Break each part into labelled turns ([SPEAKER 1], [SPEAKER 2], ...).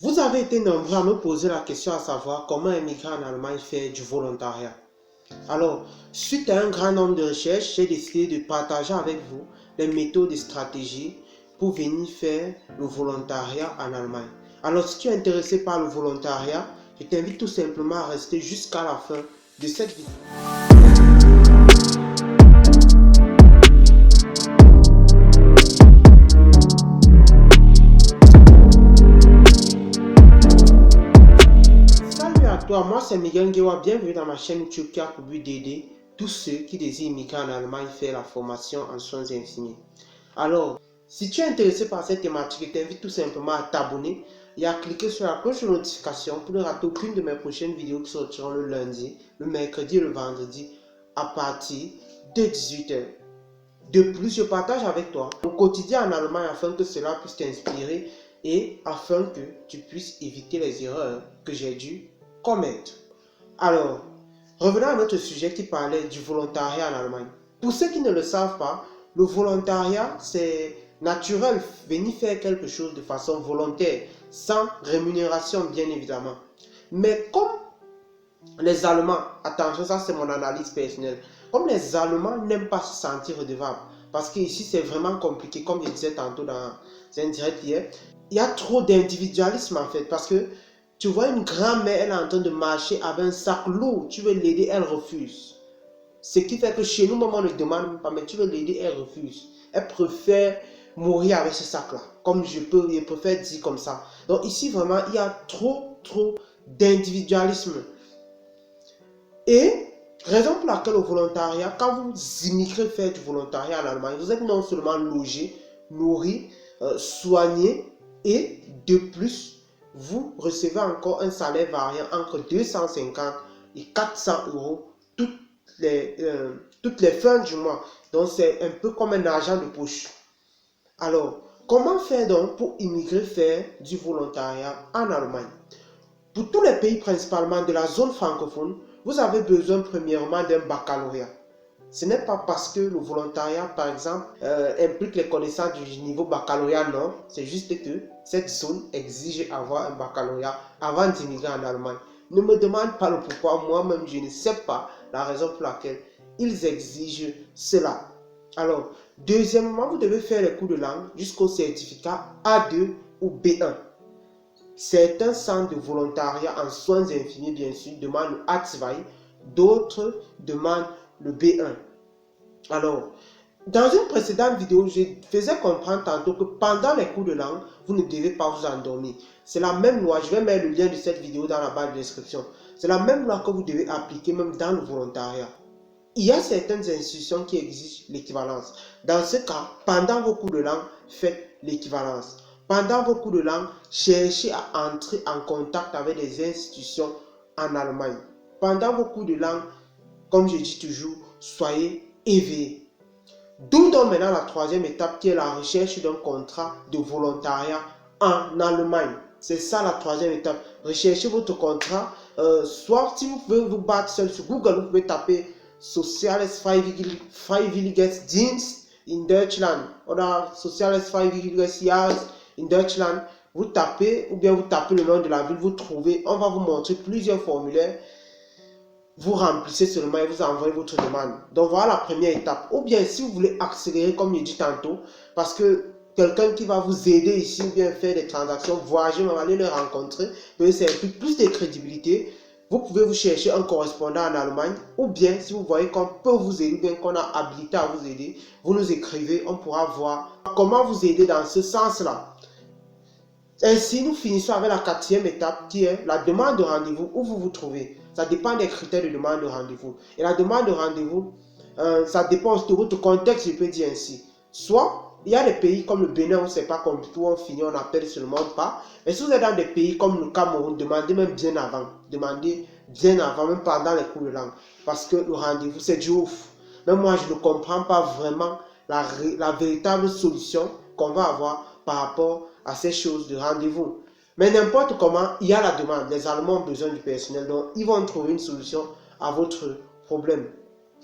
[SPEAKER 1] Vous avez été nombreux à me poser la question à savoir comment un migrant en Allemagne fait du volontariat. Alors, suite à un grand nombre de recherches, j'ai décidé de partager avec vous les méthodes et stratégies pour venir faire le volontariat en Allemagne. Alors, si tu es intéressé par le volontariat, je t'invite tout simplement à rester jusqu'à la fin de cette vidéo. Moi c'est Miguel Ngewa, bienvenue dans ma chaîne YouTube qui a pour but d'aider tous ceux qui désirent migrer en Allemagne faire la formation en soins infirmiers. Alors, si tu es intéressé par cette thématique, je t'invite tout simplement à t'abonner et à cliquer sur la cloche de notification pour ne rater aucune de mes prochaines vidéos qui sortiront le lundi, le mercredi et le vendredi à partir de 18 h. De plus, je partage avec toi mon quotidien en Allemagne afin que cela puisse t'inspirer et afin que tu puisses éviter les erreurs que j'ai dû commettre. Alors, revenons à notre sujet qui parlait du volontariat en Allemagne. Pour ceux qui ne le savent pas, le volontariat, c'est naturel, venir faire quelque chose de façon volontaire, sans rémunération bien évidemment. Mais comme les Allemands, attention, ça c'est mon analyse personnelle, comme les Allemands n'aiment pas se sentir redevables, parce qu'ici c'est vraiment compliqué, comme je disais tantôt dans un direct hier, il y a trop d'individualisme en fait, parce que tu vois une grand-mère, elle est en train de marcher avec un sac lourd, tu veux l'aider, elle refuse. Ce qui fait que chez nous, maman ne demande pas, mais tu veux l'aider, elle refuse. Elle préfère mourir avec ce sac-là, comme je préfère dire comme ça. Donc ici, vraiment, il y a trop d'individualisme. Et raison pour laquelle au volontariat, quand vous immigrez faire du volontariat en Allemagne, vous êtes non seulement logé, nourri, soigné, et de plus, vous recevez encore un salaire variant entre 250 et 400 euros toutes les fins du mois. Donc c'est un peu comme un argent de poche. Alors, comment faire donc pour immigrer faire du volontariat en Allemagne? Pour tous les pays principalement de la zone francophone, vous avez besoin premièrement d'un baccalauréat. Ce n'est pas parce que le volontariat, par exemple, implique les connaissances du niveau baccalauréat, non. C'est juste que cette zone exige avoir un baccalauréat avant d'immigrer en Allemagne. Ne me demande pas le pourquoi, moi-même je ne sais pas la raison pour laquelle ils exigent cela. Alors, deuxièmement, vous devez faire les cours de langue jusqu'au certificat A2 ou B1. Certains centres de volontariat en soins infirmiers, bien sûr, demandent le A2, d'autres demandent le B1. Alors, dans une précédente vidéo, je faisais comprendre tantôt que pendant les cours de langue, vous ne devez pas vous endormir. C'est la même loi, je vais mettre le lien de cette vidéo dans la barre de description. C'est la même loi que vous devez appliquer même dans le volontariat. Il y a certaines institutions qui exigent l'équivalence. Dans ce cas, pendant vos cours de langue, faites l'équivalence. Pendant vos cours de langue, cherchez à entrer en contact avec des institutions en Allemagne. Pendant vos cours de langue, comme je dis toujours, soyez éveillés. D'où donc maintenant la troisième étape qui est la recherche d'un contrat de volontariat en Allemagne. C'est ça la troisième étape. Recherchez votre contrat. Soit si vous pouvez vous battre seul sur Google, vous pouvez taper Soziales Freiwilligendienst in Deutschland oder Soziales Freiwilliges Jahr in Deutschland. Vous tapez ou bien vous tapez le nom de la ville, vous trouvez, on va vous montrer plusieurs formulaires. Vous remplissez seulement et vous envoyez votre demande. Donc voilà la première étape. Ou bien si vous voulez accélérer comme je dis tantôt, parce que quelqu'un qui va vous aider ici ou bien faire des transactions, voyager, même aller le rencontrer, mais ça implique plus de crédibilité. Vous pouvez vous chercher un correspondant en Allemagne, ou bien si vous voyez qu'on peut vous aider, ou bien qu'on a habilité à vous aider, vous nous écrivez, on pourra voir comment vous aider dans ce sens-là. Ainsi, nous finissons avec la quatrième étape qui est la demande de rendez-vous où vous vous trouvez. Ça dépend des critères de demande de rendez-vous. Et la demande de rendez-vous, ça dépend de votre contexte, je peux dire ainsi. Soit, il y a des pays comme le Bénin où c'est pas compliqué, où on finit, on appelle seulement pas. Mais si vous êtes dans des pays comme le Cameroun, demandez même bien avant. Demandez bien avant, même pendant les cours de langue. Parce que le rendez-vous, c'est du ouf. Même moi, je ne comprends pas vraiment la véritable solution qu'on va avoir par rapport à ces choses de rendez-vous. Mais n'importe comment, il y a la demande. Les Allemands ont besoin du personnel, donc ils vont trouver une solution à votre problème.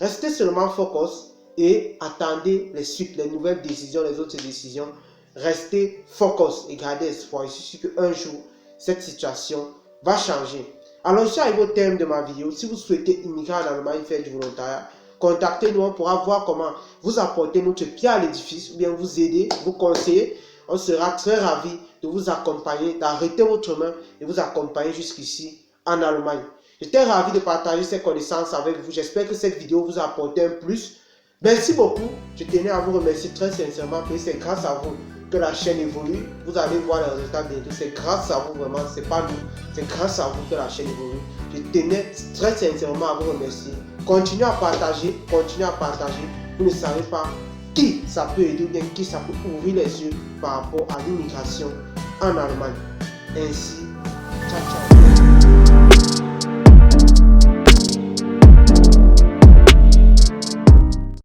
[SPEAKER 1] Restez seulement focus et attendez les suites, les nouvelles décisions, les autres décisions. Restez focus et gardez espoir. Il suffit qu'un jour, cette situation va changer. Alors, je suis arrivé au terme de ma vidéo. Si vous souhaitez immigrer en Allemagne, faire du volontariat, contactez-nous, on pourra voir comment vous apporter notre pierre à l'édifice ou bien vous aider, vous conseiller. On sera très ravis de vous accompagner, d'arrêter votre main et vous accompagner jusqu'ici en Allemagne. J'étais ravi de partager ces connaissances avec vous. J'espère que cette vidéo vous a apporté un plus. Merci beaucoup. Je tenais à vous remercier très sincèrement parce que c'est grâce à vous que la chaîne évolue. Vous allez voir les résultats bientôt. C'est grâce à vous vraiment, c'est pas nous. C'est grâce à vous que la chaîne évolue. Je tenais très sincèrement à vous remercier. Continuez à partager, continuez à partager. Vous ne savez pas qui ça peut aider ou bien qui ça peut ouvrir les yeux par rapport à l'immigration en Allemagne. Ainsi, ciao ciao.